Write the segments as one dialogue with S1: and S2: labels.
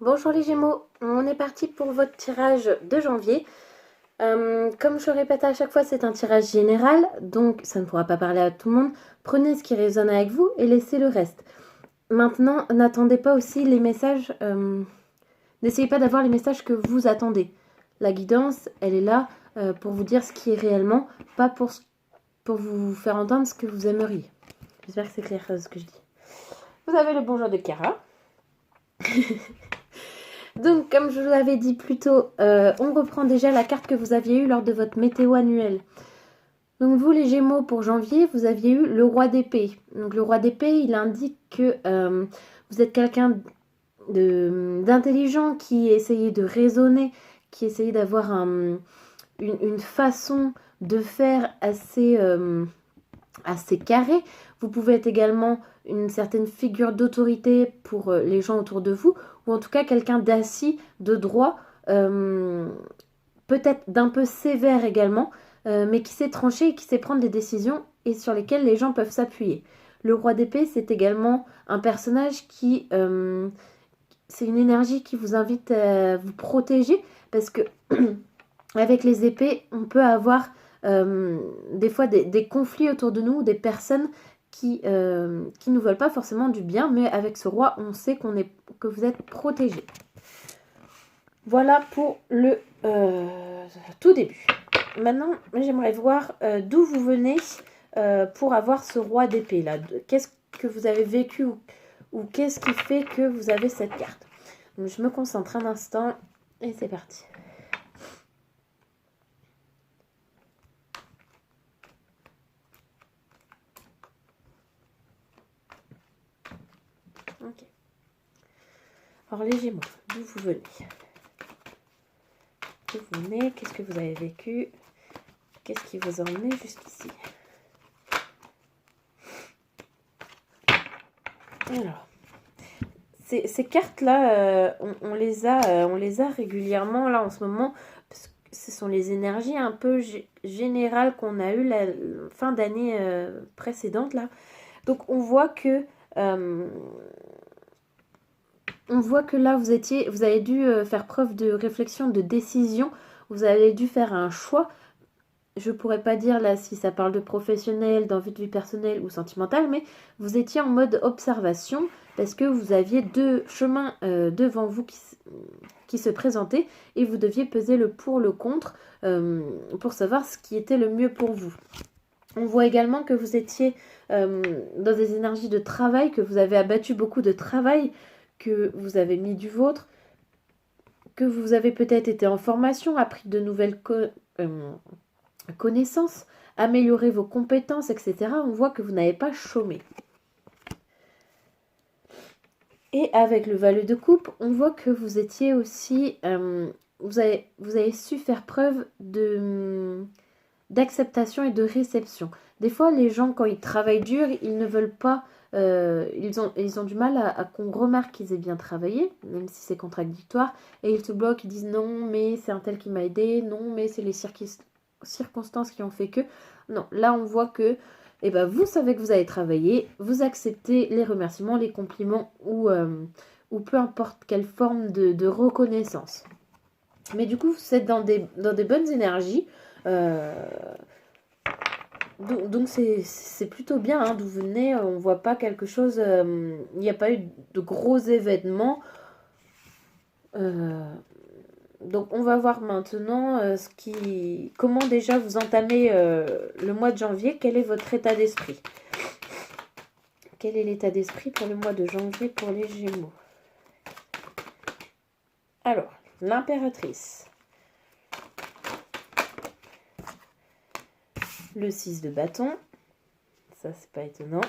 S1: Bonjour les Gémeaux, on est parti pour votre tirage de janvier. Comme je le répète à chaque fois, c'est un tirage général, donc ça ne pourra pas parler à tout le monde. Prenez ce qui résonne avec vous et laissez le reste. Maintenant, n'attendez pas aussi les messages, n'essayez pas d'avoir les messages que vous attendez. La guidance, elle est là pour vous dire ce qui est réellement, pas pour vous faire entendre ce que vous aimeriez. J'espère que c'est clair ce que je dis. Vous avez le bonjour de Cara. Donc, comme je vous l'avais dit plus tôt, on reprend déjà la carte que vous aviez eue lors de votre météo annuelle. Donc, vous, les Gémeaux, pour janvier, vous aviez eu le roi d'épée. Donc, le roi d'épée, il indique que vous êtes quelqu'un d'intelligent qui essayait de raisonner, qui essayait d'avoir une façon de faire assez carrée. Vous pouvez être également une certaine figure d'autorité pour les gens autour de vous, ou en tout cas quelqu'un d'assis, de droit, peut-être d'un peu sévère également, mais qui sait trancher et qui sait prendre des décisions et sur lesquelles les gens peuvent s'appuyer. Le roi d'épée, c'est également un personnage qui... c'est une énergie qui vous invite à vous protéger, parce que avec les épées, on peut avoir des fois des conflits autour de nous, des personnes qui nous veulent pas forcément du bien, mais avec ce roi, on sait que vous êtes protégé. Voilà pour le tout début. Maintenant, j'aimerais voir d'où vous venez pour avoir ce roi d'épée là. Qu'est-ce que vous avez vécu ou qu'est-ce qui fait que vous avez cette carte. Donc, je me concentre un instant et c'est parti. Ok. Alors les Gémeaux, d'où vous venez? D'où vous venez? Qu'est-ce que vous avez vécu? Qu'est-ce qui vous a emmené jusqu'ici? Alors, ces cartes-là, on les a régulièrement là en ce moment, parce que ce sont les énergies un peu générales qu'on a eues la fin d'année précédente là. Donc on voit que là, vous avez dû faire preuve de réflexion, de décision. Vous avez dû faire un choix. Je pourrais pas dire là si ça parle de professionnel, d'envie de vie personnelle ou sentimentale, mais vous étiez en mode observation parce que vous aviez deux chemins devant vous qui se présentaient et vous deviez peser le pour, le contre pour savoir ce qui était le mieux pour vous. On voit également que vous étiez dans des énergies de travail, que vous avez abattu beaucoup de travail, que vous avez mis du vôtre, que vous avez peut-être été en formation, appris de nouvelles connaissances, amélioré vos compétences, etc. On voit que vous n'avez pas chômé. Et avec le valet de coupe, on voit que vous étiez aussi... vous avez su faire preuve d'acceptation et de réception. Des fois, les gens, quand ils travaillent dur, ils ne veulent pas... ils ont du mal à qu'on remarque qu'ils aient bien travaillé, même si c'est contradictoire, et ils se bloquent, ils disent non, mais c'est un tel qui m'a aidé, non, mais c'est les circonstances qui ont fait que... Non, là on voit que vous savez que vous avez travaillé, vous acceptez les remerciements, les compliments ou peu importe quelle forme de reconnaissance. Mais du coup, vous êtes dans des bonnes énergies. Donc c'est plutôt bien, hein, d'où vous venez. On voit pas quelque chose... Il n'y a pas eu de gros événements. Donc on va voir maintenant comment déjà vous entamez le mois de janvier. Quel est votre état d'esprit? Quel est l'état d'esprit pour le mois de janvier pour les Gémeaux? Alors, l'impératrice. Le 6 de bâton. Ça, c'est pas étonnant.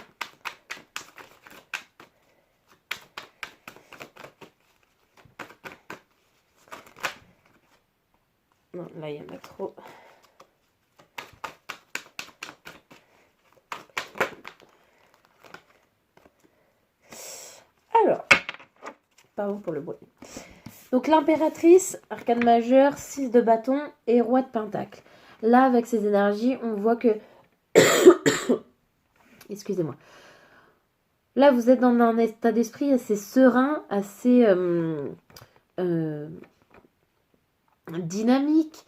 S1: Non, là, il y en a trop. Alors, pardon pour le bruit. Donc, l'impératrice, arcane majeur, 6 de bâton et roi de pentacle. Là, avec ces énergies, on voit que... Excusez-moi. Là, vous êtes dans un état d'esprit assez serein, assez dynamique,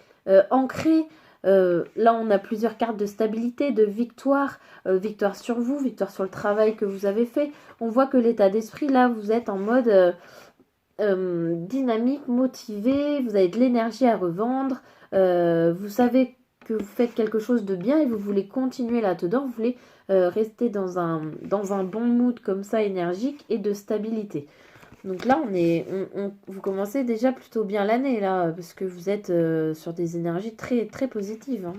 S1: ancré. Là, on a plusieurs cartes de stabilité, de victoire, victoire sur vous, victoire sur le travail que vous avez fait. On voit que l'état d'esprit, là, vous êtes en mode dynamique, motivé, vous avez de l'énergie à revendre, vous savez que vous faites quelque chose de bien et vous voulez continuer là-dedans, vous voulez rester dans un bon mood comme ça, énergique et de stabilité. Donc là, vous commencez déjà plutôt bien l'année, là, parce que vous êtes sur des énergies très, très positives. Hein.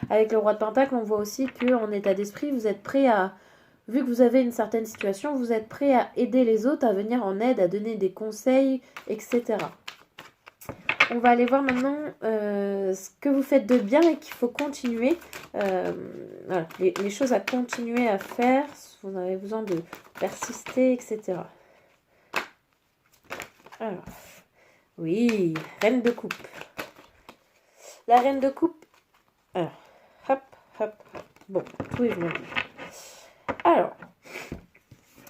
S1: Avec le roi de Pentacle, on voit aussi qu'en état d'esprit, vous êtes prêt à, vu que vous avez une certaine situation, vous êtes prêt à aider les autres, à venir en aide, à donner des conseils, etc. On va aller voir maintenant ce que vous faites de bien et qu'il faut continuer. Voilà, les choses à continuer à faire, vous avez besoin de persister, etc. Alors, oui, reine de coupe. La reine de coupe. Alors, hop, hop, hop. Bon, tout est venu. Alors,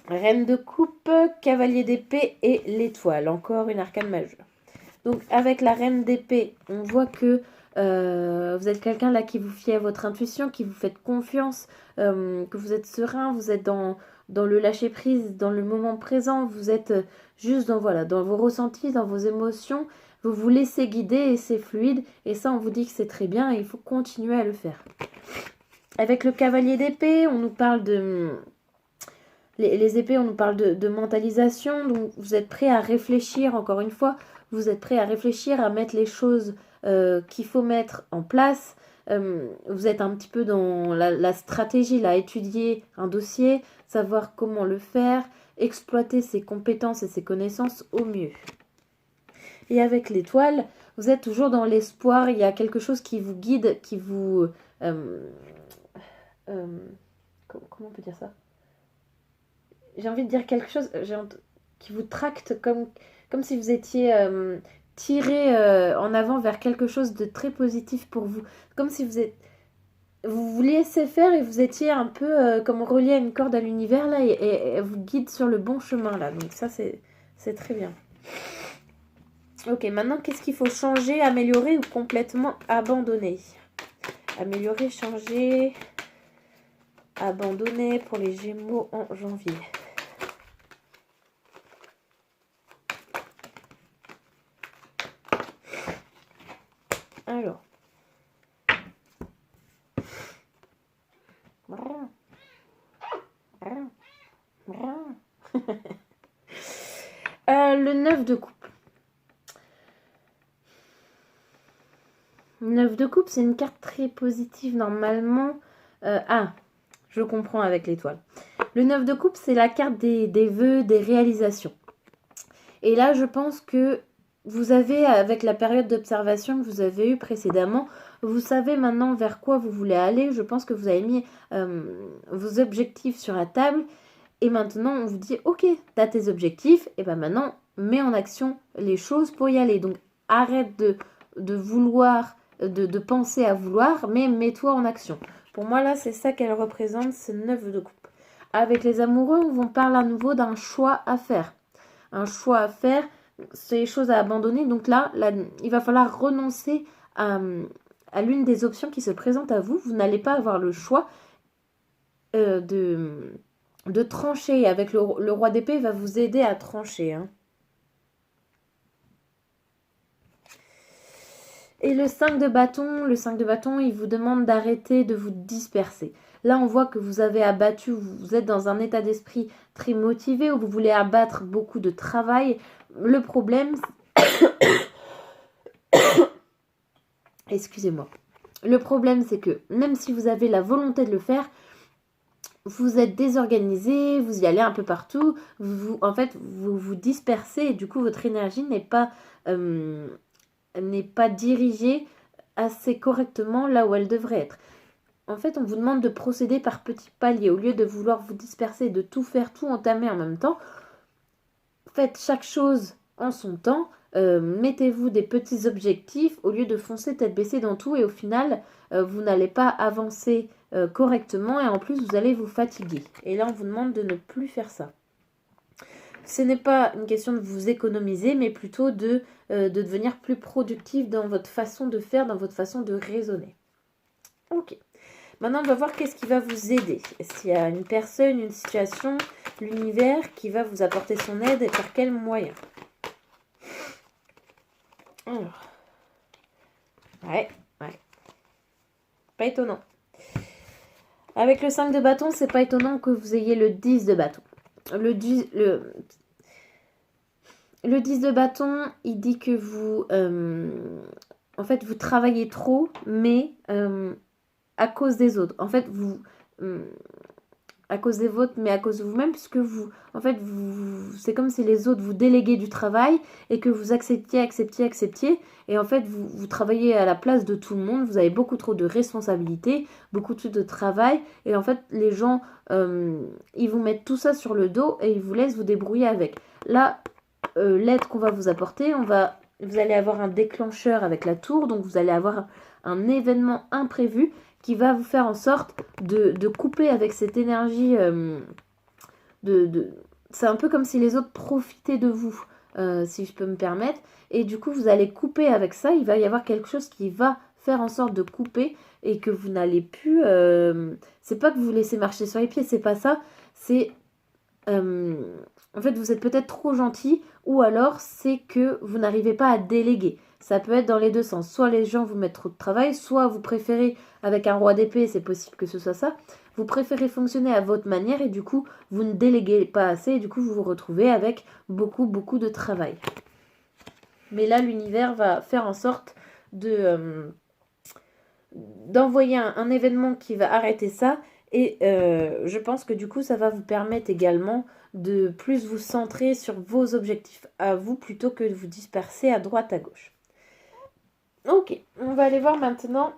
S1: reine de coupe, cavalier d'épée et l'étoile. Encore une arcane majeure. Donc, avec la reine d'épée, on voit que vous êtes quelqu'un là qui vous fie à votre intuition, qui vous fait confiance, que vous êtes serein, vous êtes dans le lâcher-prise, dans le moment présent, vous êtes juste dans vos ressentis, dans vos émotions, vous vous laissez guider et c'est fluide. Et ça, on vous dit que c'est très bien et il faut continuer à le faire. Avec le cavalier d'épée, on nous parle de... Les épées, on nous parle de mentalisation, donc vous êtes prêt à réfléchir, encore une fois, vous êtes prêt à réfléchir, à mettre les choses qu'il faut mettre en place. Vous êtes un petit peu dans la stratégie, là, étudier un dossier, savoir comment le faire, exploiter ses compétences et ses connaissances au mieux. Et avec l'étoile, vous êtes toujours dans l'espoir, il y a quelque chose qui vous guide, qui vous... comment on peut dire ça ? J'ai envie de dire quelque chose qui vous tracte comme si vous étiez tiré en avant vers quelque chose de très positif pour vous. Comme si vous vous laissez faire et vous étiez un peu comme relié à une corde à l'univers là et vous guide sur le bon chemin là. Donc ça c'est très bien. Ok, maintenant qu'est-ce qu'il faut changer, améliorer ou complètement abandonner? Améliorer, changer, abandonner pour les Gémeaux en janvier. Alors. Le 9 de coupe. 9 de coupe, c'est une carte très positive normalement. Je comprends avec l'étoile. Le 9 de coupe, c'est la carte des vœux, des réalisations. Et là, je pense que vous avez, avec la période d'observation que vous avez eue précédemment, vous savez maintenant vers quoi vous voulez aller. Je pense que vous avez mis vos objectifs sur la table. Et maintenant, on vous dit, ok, tu as tes objectifs. Et bien maintenant, mets en action les choses pour y aller. Donc, arrête de vouloir, de penser à vouloir, mais mets-toi en action. Pour moi, là, c'est ça qu'elle représente, ce 9 de coupe. Avec les amoureux, on parle à nouveau d'un choix à faire. Un choix à faire, c'est les choses à abandonner. Donc là, il va falloir renoncer à l'une des options qui se présentent à vous. Vous n'allez pas avoir le choix de trancher. Avec le roi d'épée, il va vous aider à trancher. Hein. Et le 5 de bâton, il vous demande d'arrêter de vous disperser. Là, on voit que vous avez abattu, vous êtes dans un état d'esprit très motivé, où vous voulez abattre beaucoup de travail. Le problème... Excusez-moi. Le problème, c'est que même si vous avez la volonté de le faire, vous êtes désorganisé, vous y allez un peu partout, vous vous dispersez et du coup, votre énergie n'est pas dirigée assez correctement là où elle devrait être. En fait, on vous demande de procéder par petits paliers. Au lieu de vouloir vous disperser, de tout faire, tout entamer en même temps, faites chaque chose en son temps. Mettez-vous des petits objectifs au lieu de foncer tête baissée dans tout et au final, vous n'allez pas avancer correctement et en plus vous allez vous fatiguer. Et là on vous demande de ne plus faire ça. Ce n'est pas une question de vous économiser, mais plutôt de devenir plus productif dans votre façon de faire, dans votre façon de raisonner. Ok. Maintenant, on va voir qu'est-ce qui va vous aider. S'il y a une personne, une situation, l'univers qui va vous apporter son aide et par quels moyens. Alors. Ouais. Pas étonnant. Avec le 5 de bâton, c'est pas étonnant que vous ayez le 10 de bâton. Le 10 de bâton, il dit que vous... en fait, vous travaillez trop, mais à cause des autres. En fait, vous... à cause des vôtres, mais à cause de vous-même, puisque vous... En fait, c'est comme si les autres vous déléguaient du travail et que vous acceptiez. Et en fait, vous travaillez à la place de tout le monde. Vous avez beaucoup trop de responsabilités, beaucoup trop de travail. Et en fait, les gens, ils vous mettent tout ça sur le dos et ils vous laissent vous débrouiller avec. Là, l'aide qu'on va vous apporter, vous allez avoir un déclencheur avec la tour, donc vous allez avoir un événement imprévu qui va vous faire en sorte de couper avec cette énergie. C'est un peu comme si les autres profitaient de vous, si je peux me permettre. Et du coup, vous allez couper avec ça. Il va y avoir quelque chose qui va faire en sorte de couper et que vous n'allez plus... c'est pas que vous laissez marcher sur les pieds, c'est pas ça. C'est... en fait, vous êtes peut-être trop gentil ou alors c'est que vous n'arrivez pas à déléguer. Ça peut être dans les deux sens. Soit les gens vous mettent trop de travail, soit vous préférez, avec un roi d'épée, c'est possible que ce soit ça, vous préférez fonctionner à votre manière et du coup, vous ne déléguez pas assez et du coup, vous vous retrouvez avec beaucoup de travail. Mais là, l'univers va faire en sorte d'envoyer un événement qui va arrêter ça. Et je pense que du coup, ça va vous permettre également de plus vous centrer sur vos objectifs à vous plutôt que de vous disperser à droite, à gauche. Ok, on va aller voir maintenant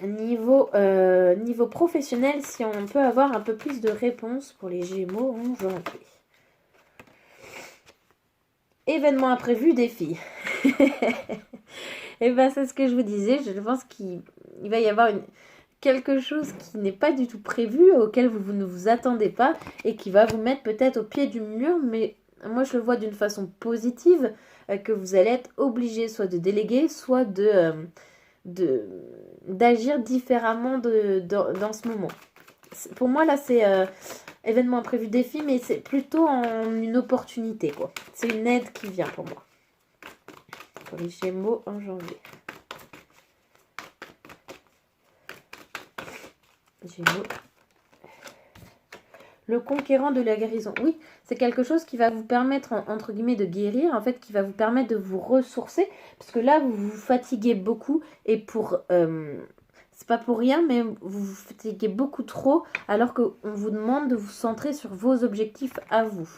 S1: niveau professionnel si on peut avoir un peu plus de réponses pour les Gémeaux en janvier. Événement imprévu, défi. Et bien, c'est ce que je vous disais. Je pense qu'il va y avoir quelque chose qui n'est pas du tout prévu, auquel vous ne vous attendez pas et qui va vous mettre peut-être au pied du mur. Mais moi, je le vois d'une façon positive, que vous allez être obligé soit de déléguer, soit d'agir différemment dans ce moment. Pour moi, là, c'est événement imprévu, défi, mais c'est plutôt une opportunité, quoi. C'est une aide qui vient pour moi. Pour les Gémeaux en janvier. Gémeaux. Le conquérant de la guérison. Oui, c'est quelque chose qui va vous permettre, entre guillemets, de guérir, en fait, qui va vous permettre de vous ressourcer, parce que là, vous vous fatiguez beaucoup, et c'est pas pour rien, mais vous vous fatiguez beaucoup trop, alors qu'on vous demande de vous centrer sur vos objectifs à vous.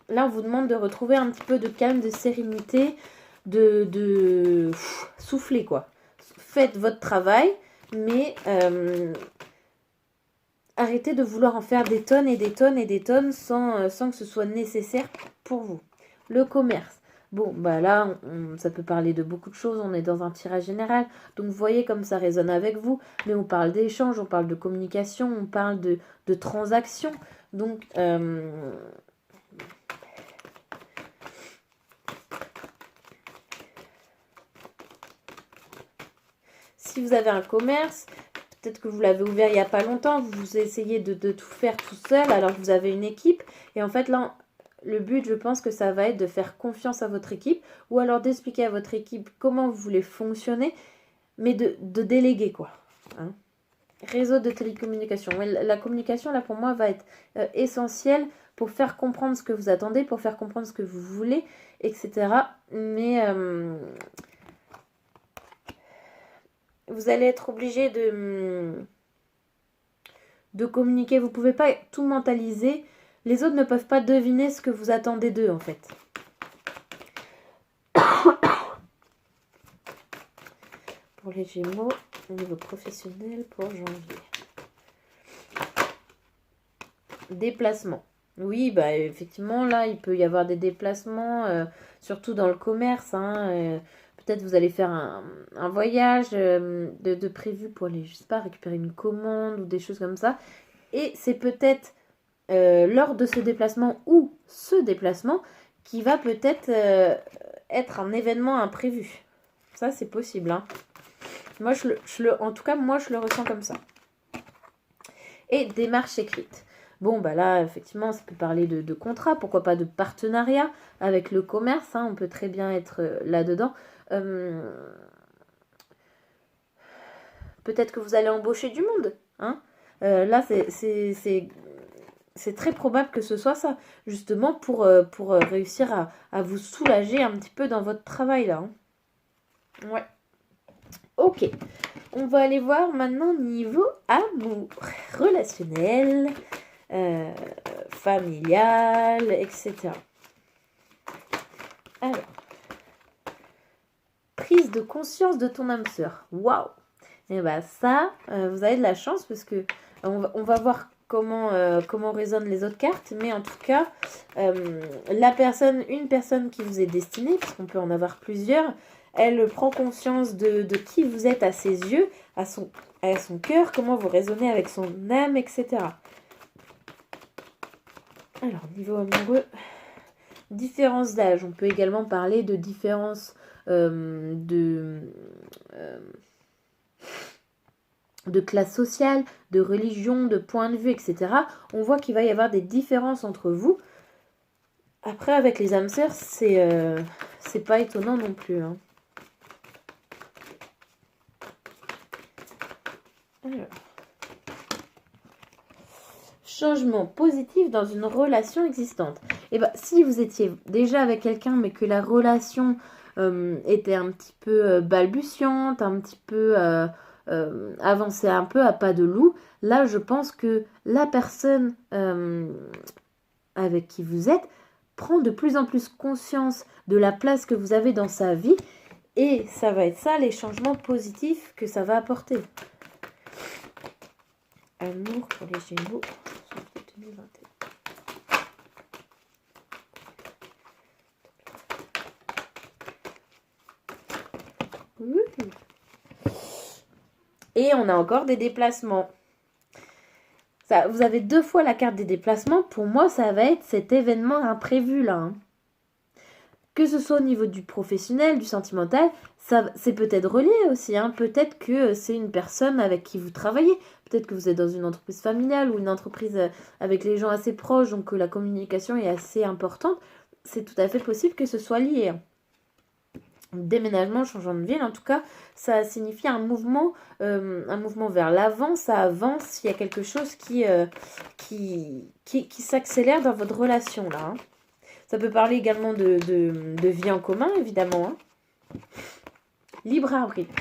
S1: Là, on vous demande de retrouver un petit peu de calme, de sérénité, de souffler, quoi. Faites votre travail, mais arrêtez de vouloir en faire des tonnes et des tonnes et des tonnes sans que ce soit nécessaire pour vous. Le commerce. Bon, bah là, ça peut parler de beaucoup de choses. On est dans un tirage général. Donc, vous voyez comme ça résonne avec vous. Mais on parle d'échange, on parle de communication, on parle de transactions. Donc, si vous avez un commerce, peut-être que vous l'avez ouvert il n'y a pas longtemps, vous essayez de tout faire tout seul alors que vous avez une équipe. Et en fait, là, le but, je pense que ça va être de faire confiance à votre équipe ou alors d'expliquer à votre équipe comment vous voulez fonctionner, mais de déléguer, quoi. Hein. Réseau de télécommunication. La communication, là, pour moi, va être essentielle pour faire comprendre ce que vous attendez, pour faire comprendre ce que vous voulez, etc. Mais... vous allez être obligé de communiquer. Vous ne pouvez pas tout mentaliser. Les autres ne peuvent pas deviner ce que vous attendez d'eux, en fait. Pour les Gémeaux, au niveau professionnel, pour janvier. Déplacement. Oui, bah effectivement, là, il peut y avoir des déplacements, surtout dans le commerce. Peut-être vous allez faire un voyage de prévu pour aller, je sais pas, récupérer une commande ou des choses comme ça. Et c'est peut-être lors de ce déplacement ou ce déplacement qui va peut-être être un événement imprévu. Ça, c'est possible. Hein. Moi, en tout cas, moi, je le ressens comme ça. Et démarche écrite. Bon, bah là, effectivement, ça peut parler de contrat, pourquoi pas de partenariat avec le commerce. Hein, on peut très bien être là-dedans. Peut-être que vous allez embaucher du monde. Hein. Là, c'est très probable que ce soit ça, justement pour réussir à vous soulager un petit peu dans votre travail là. Hein. Ouais. Ok. On va aller voir maintenant niveau amour, relationnel, familial, etc. Alors. Prise de conscience de ton âme sœur. Waouh. Et bah ça, vous avez de la chance parce que on va voir comment résonnent les autres cartes, mais en tout cas, une personne qui vous est destinée, parce qu'on peut en avoir plusieurs, elle prend conscience de qui vous êtes à ses yeux, à son cœur, comment vous résonnez avec son âme, etc. Alors, niveau amoureux, différence d'âge. On peut également parler de différence de classe sociale, de religion, de point de vue, etc. On voit qu'il va y avoir des différences entre vous. Après, avec les âmes sœurs, c'est pas étonnant non plus. Hein. Alors. Changement positif dans une relation existante. Et ben, si vous étiez déjà avec quelqu'un, mais que la relation était un petit peu balbutiante, un petit peu avancée un peu à pas de loup, là, je pense que la personne avec qui vous êtes prend de plus en plus conscience de la place que vous avez dans sa vie, et ça va être ça, les changements positifs que ça va apporter. Amour pour les Gémeaux. 2021. Et on a encore des déplacements. Ça, vous avez 2 fois la carte des déplacements. Pour moi, ça va être cet événement imprévu là. Hein. Que ce soit au niveau du professionnel, du sentimental, c'est peut-être relié aussi. Hein. Peut-être que c'est une personne avec qui vous travaillez. Peut-être que vous êtes dans une entreprise familiale ou une entreprise avec les gens assez proches, donc que la communication est assez importante. C'est tout à fait possible que ce soit lié. Hein. Déménagement, changement de ville, en tout cas, ça signifie un mouvement vers l'avant, ça avance, il y a quelque chose qui s'accélère dans votre relation là. Hein. Ça peut parler également de vie en commun, évidemment. Hein. Libre arbitre.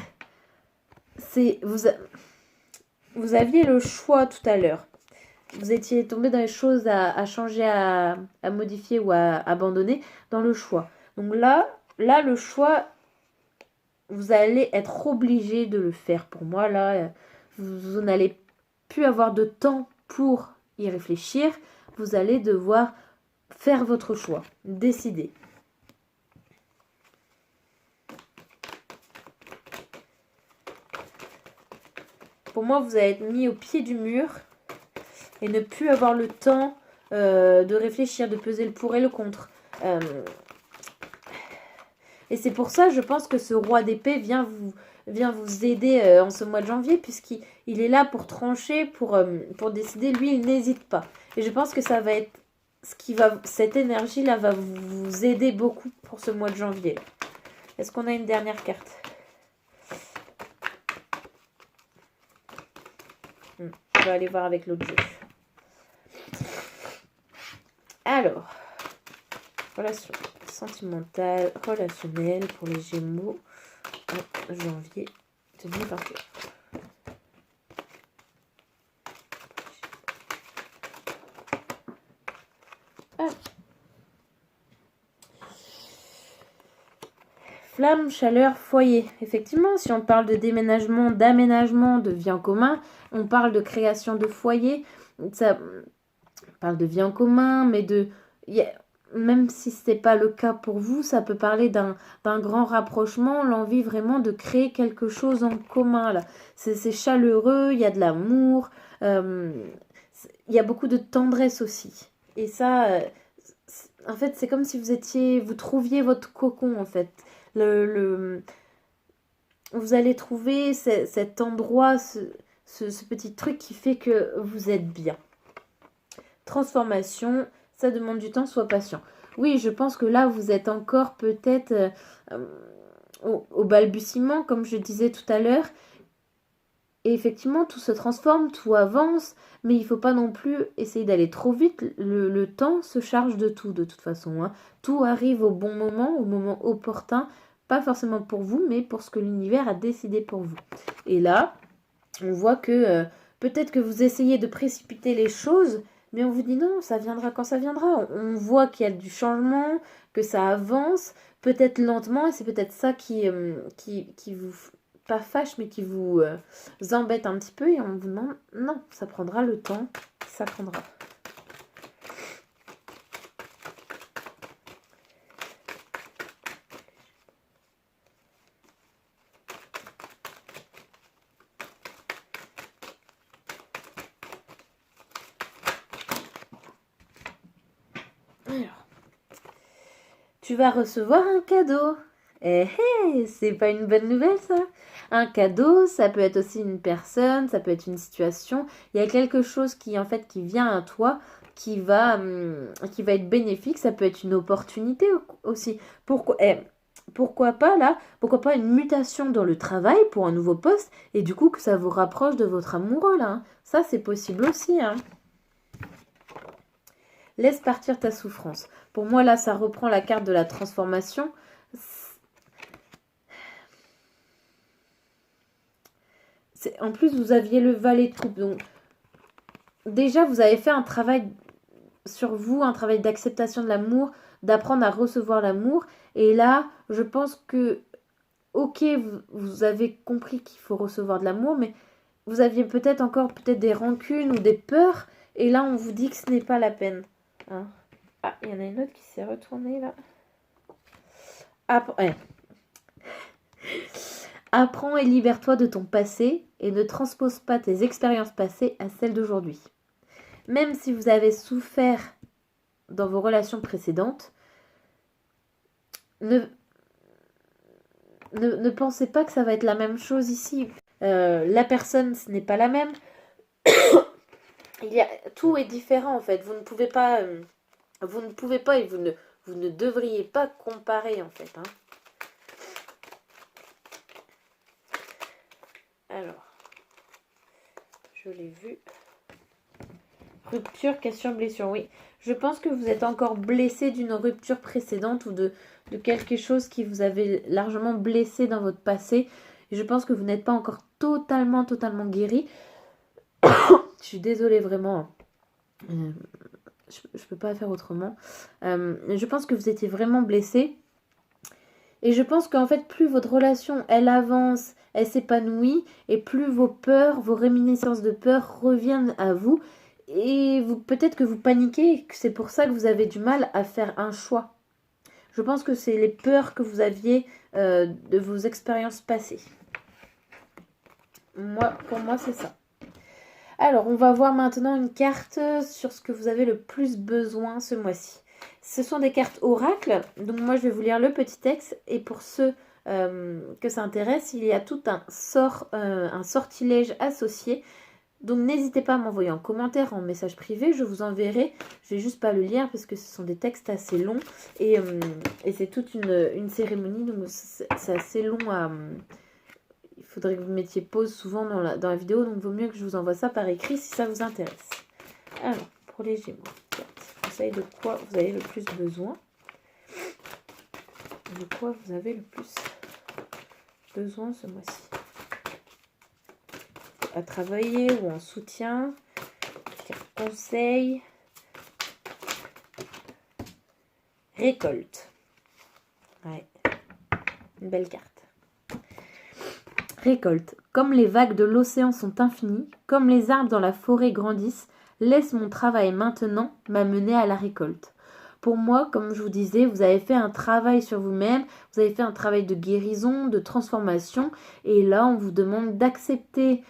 S1: Vous aviez le choix tout à l'heure. Vous étiez tombé dans les choses à changer, à modifier ou à abandonner dans le choix. Donc là, le choix, vous allez être obligé de le faire. Pour moi, là, vous n'allez plus avoir de temps pour y réfléchir. Vous allez devoir faire votre choix, décider. Pour moi, vous allez être mis au pied du mur et ne plus avoir le temps de réfléchir, de peser le pour et le contre. Et c'est pour ça, je pense que ce roi d'épée vient vous aider en ce mois de janvier, puisqu'il est là pour trancher, pour décider. Lui, il n'hésite pas. Et je pense que ça va être cette énergie-là va vous aider beaucoup pour ce mois de janvier. Est-ce qu'on a une dernière carte? On va aller voir avec l'autre jeu. Alors, relation sentimentale, relationnelle pour les Gémeaux en janvier 2021. Flamme, chaleur, foyer. Effectivement, si on parle de déménagement, d'aménagement, de vie en commun, on parle de création de foyer. Ça, on parle de vie en commun, mais même si ce n'est pas le cas pour vous, ça peut parler d'un grand rapprochement, l'envie vraiment de créer quelque chose en commun là. C'est chaleureux, il y a de l'amour, il y a beaucoup de tendresse aussi. Et ça, en fait, c'est comme si vous trouviez votre cocon en fait. Vous allez trouver cet endroit, ce petit truc qui fait que vous êtes bien. Transformation, ça demande du temps, sois patient. Oui, je pense que là, vous êtes encore peut-être au balbutiement, comme je disais tout à l'heure. Et effectivement, tout se transforme, tout avance, mais il ne faut pas non plus essayer d'aller trop vite. Le temps se charge de tout, de toute façon. Hein. Tout arrive au moment opportun, pas forcément pour vous, mais pour ce que l'univers a décidé pour vous. Et là, on voit que peut-être que vous essayez de précipiter les choses, mais on vous dit non, ça viendra quand ça viendra. On voit qu'il y a du changement, que ça avance, peut-être lentement, et c'est peut-être ça qui vous, pas fâche, mais qui vous embête un petit peu, et on vous demande non, ça prendra le temps, ça prendra. Alors, tu vas recevoir un cadeau. Eh, c'est pas une bonne nouvelle ça. Un cadeau, ça peut être aussi une personne, ça peut être une situation. Il y a quelque chose qui vient à toi, qui va être bénéfique. Ça peut être une opportunité aussi. Pourquoi pas là? Pourquoi pas une mutation dans le travail pour un nouveau poste et du coup que ça vous rapproche de votre amoureux là. Hein. Ça c'est possible aussi. Hein. Laisse partir ta souffrance. Pour moi, là, ça reprend la carte de la transformation. En plus, vous aviez le valet de coupe. Donc, déjà, vous avez fait un travail sur vous, un travail d'acceptation de l'amour, d'apprendre à recevoir l'amour. Et là, je pense que, ok, vous avez compris qu'il faut recevoir de l'amour, mais vous aviez peut-être encore des rancunes ou des peurs. Et là, on vous dit que ce n'est pas la peine. Hein. Ah, il y en a une autre qui s'est retournée là. Apprends et libère-toi de ton passé et ne transpose pas tes expériences passées à celles d'aujourd'hui. Même si vous avez souffert dans vos relations précédentes, ne pensez pas que ça va être la même chose ici. La personne, ce n'est pas la même. Tout est différent en fait. Vous ne pouvez pas et vous ne devriez pas comparer en fait. Hein. Alors, je l'ai vu. Rupture, question, blessure, oui. Je pense que vous êtes encore blessé d'une rupture précédente ou de quelque chose qui vous avait largement blessé dans votre passé. Et je pense que vous n'êtes pas encore totalement guéri. Je suis désolée vraiment. Je peux pas faire autrement. Je pense que vous étiez vraiment blessé. Et je pense qu'en fait, plus votre relation, elle avance, elle s'épanouit, et plus vos peurs, vos réminiscences de peur reviennent à vous. Et peut-être que vous paniquez, et que c'est pour ça que vous avez du mal à faire un choix. Je pense que c'est les peurs que vous aviez de vos expériences passées. Pour moi, c'est ça. Alors, on va voir maintenant une carte sur ce que vous avez le plus besoin ce mois-ci. Ce sont des cartes oracles, donc moi je vais vous lire le petit texte, et pour ceux que ça intéresse, il y a tout un sortilège associé. Donc n'hésitez pas à m'envoyer en commentaire, en message privé, je vous enverrai. Je vais juste pas le lire parce que ce sont des textes assez longs et c'est toute une cérémonie, donc c'est assez long à... Il faudrait que vous mettiez pause souvent dans la vidéo, donc il vaut mieux que je vous envoie ça par écrit si ça vous intéresse. Alors, pour les Gémeaux, conseil de quoi vous avez le plus besoin. De quoi vous avez le plus besoin ce mois-ci. À travailler ou en soutien, conseil, récolte. Ouais, une belle carte. Récolte. Comme les vagues de l'océan sont infinies, comme les arbres dans la forêt grandissent, laisse mon travail maintenant m'amener à la récolte. Pour moi, comme je vous disais, vous avez fait un travail sur vous-même, vous avez fait un travail de guérison, de transformation, et là, on vous demande d'accepter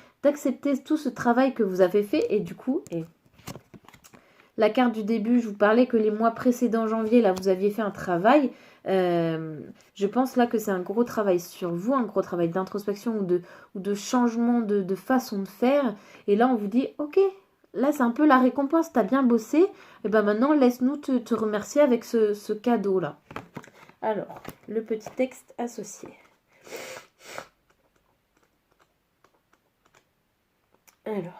S1: tout ce travail que vous avez fait, et du coup, la carte du début, je vous parlais que les mois précédents, janvier, là, vous aviez fait un travail. Je pense là que c'est un gros travail sur vous, un gros travail d'introspection ou de changement de façon de faire. Et là, on vous dit, ok, là, c'est un peu la récompense, t'as bien bossé. Et ben maintenant, laisse-nous te remercier avec ce cadeau-là. Alors, le petit texte associé. Alors.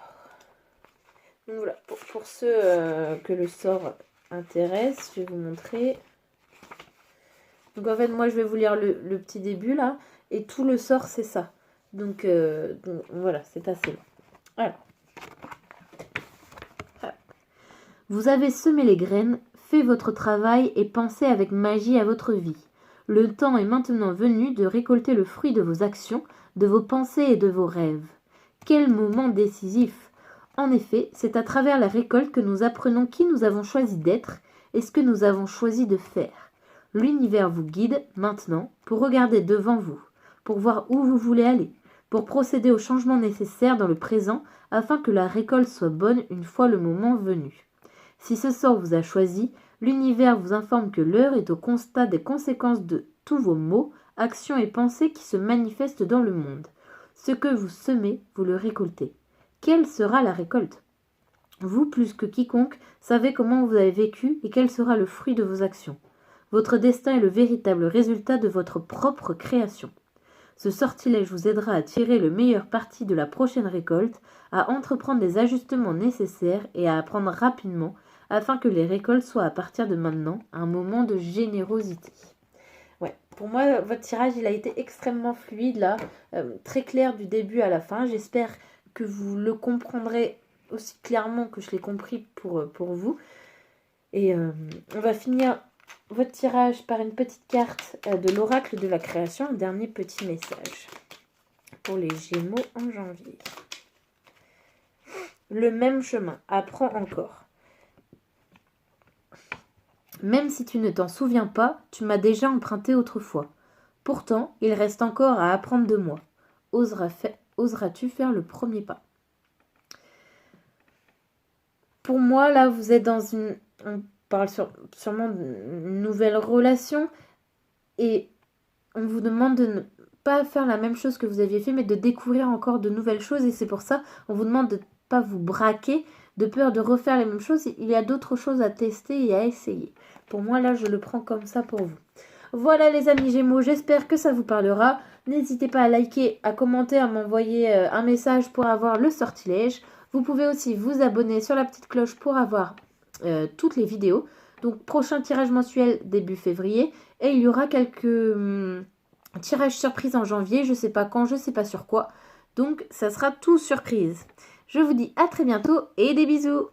S1: Donc voilà, pour ceux que le sort intéresse, je vais vous montrer. Donc en fait, moi, je vais vous lire le petit début là, et tout le sort, c'est ça. Donc voilà, c'est assez long. Alors. Vous avez semé les graines, fait votre travail et pensé avec magie à votre vie. Le temps est maintenant venu de récolter le fruit de vos actions, de vos pensées et de vos rêves. Quel moment décisif! En effet, c'est à travers la récolte que nous apprenons qui nous avons choisi d'être et ce que nous avons choisi de faire. L'univers vous guide maintenant pour regarder devant vous, pour voir où vous voulez aller, pour procéder aux changements nécessaires dans le présent afin que la récolte soit bonne une fois le moment venu. Si ce sort vous a choisi, l'univers vous informe que l'heure est au constat des conséquences de tous vos mots, actions et pensées qui se manifestent dans le monde. Ce que vous semez, vous le récoltez. Quelle sera la récolte? Vous, plus que quiconque, savez comment vous avez vécu et quel sera le fruit de vos actions. Votre destin est le véritable résultat de votre propre création. Ce sortilège vous aidera à tirer le meilleur parti de la prochaine récolte, à entreprendre les ajustements nécessaires et à apprendre rapidement afin que les récoltes soient à partir de maintenant un moment de générosité. Ouais, pour moi, votre tirage, il a été extrêmement fluide là, très clair du début à la fin. J'espère que vous le comprendrez aussi clairement que je l'ai compris pour vous. Et on va finir votre tirage par une petite carte de l'oracle de la création, un dernier petit message pour les Gémeaux en janvier. Le même chemin, apprends encore. Même si tu ne t'en souviens pas, tu m'as déjà emprunté autrefois. Pourtant, il reste encore à apprendre de moi. Oseras-tu faire le premier pas? Pour moi, là, vous êtes dans une... On parle sûrement d'une nouvelle relation. Et on vous demande de ne pas faire la même chose que vous aviez fait, mais de découvrir encore de nouvelles choses. Et c'est pour ça, on vous demande de ne pas vous braquer, de peur de refaire les mêmes choses. Il y a d'autres choses à tester et à essayer. Pour moi, là, je le prends comme ça pour vous. Voilà les amis Gémeaux, j'espère que ça vous parlera. N'hésitez pas à liker, à commenter, à m'envoyer un message pour avoir le sortilège. Vous pouvez aussi vous abonner sur la petite cloche pour avoir toutes les vidéos. Donc prochain tirage mensuel début février. Et il y aura quelques tirages surprises en janvier. Je ne sais pas quand, je ne sais pas sur quoi. Donc ça sera tout surprise. Je vous dis à très bientôt et des bisous.